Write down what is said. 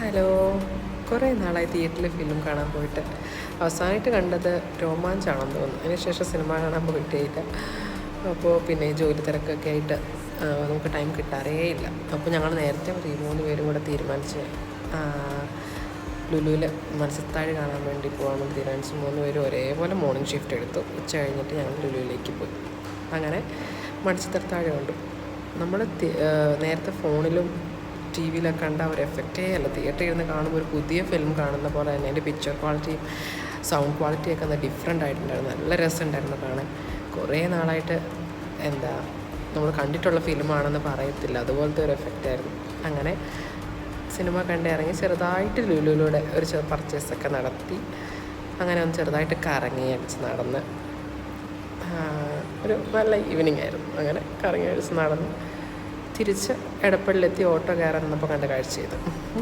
Hello. കുറേ നാളായി തിയേറ്ററിൽ ഫിലിം കാണാൻ പോയിട്ട്. അവസാനമായിട്ട് കണ്ടത് രോമാഞ്ചാണെന്ന് തോന്നുന്നു. അതിനുശേഷം സിനിമ കാണാൻ പോയിട്ടേയില്ല. അപ്പോൾ പിന്നെ ജോലി തിരക്കൊക്കെ ആയിട്ട് നമുക്ക് ടൈം കിട്ടാറേ ഇല്ല. അപ്പോൾ ഞങ്ങൾ നേരത്തെ ഒരു 3 പേരും കൂടെ തീരുമാനിച്ച് ലുലുവിൽ മത്സ്യത്താഴ് കാണാൻ വേണ്ടി പോകാമെന്ന് തീരുമാനിച്ച് 3 പേരും ഒരേപോലെ മോർണിംഗ് ഷിഫ്റ്റ് എടുത്തു. ഉച്ച കഴിഞ്ഞിട്ട് ഞങ്ങൾ ലുലുവിലേക്ക് പോയി. അങ്ങനെ മത്സ്യത്താഴ് കണ്ടു. നമ്മൾ നേരത്തെ ഫോണിലും ടി വിയിലൊക്കെ കണ്ട ഒരു എഫക്റ്റേ അല്ല. തിയേറ്ററിൽ ഇരുന്ന് കാണുമ്പോൾ ഒരു പുതിയ ഫിലിം കാണുന്ന പോലെ തന്നെ അതിൻ്റെ പിക്ചർ ക്വാളിറ്റിയും സൗണ്ട് ക്വാളിറ്റിയൊക്കെ ഒന്ന് ഡിഫറെൻ്റ് ആയിട്ടുണ്ടായിരുന്നു. നല്ല രസമുണ്ടായിരുന്നു കാണാൻ. കുറേ നാളായിട്ട് നമ്മൾ കണ്ടിട്ടുള്ള ഫിലിമാണെന്ന് പറയത്തില്ല, അതുപോലത്തെ ഒരു എഫക്റ്റായിരുന്നു. അങ്ങനെ സിനിമ കണ്ടിറങ്ങി ചെറുതായിട്ട് ലുലുവിലൂടെ ഒരു പർച്ചേസൊക്കെ നടത്തി. അങ്ങനെ ഒന്ന് ചെറുതായിട്ട് കറങ്ങി അടിച്ച് നടന്ന് ഒരു നല്ല ഈവനിങ് ആയിരുന്നു. അങ്ങനെ കറങ്ങി അടിച്ച് നടന്ന് തിരിച്ച് എടപ്പള്ളിലെത്തി ഓട്ടോ കയറാൻ നിന്നപ്പോൾ കണ്ട കാഴ്ച ചെയ്തു.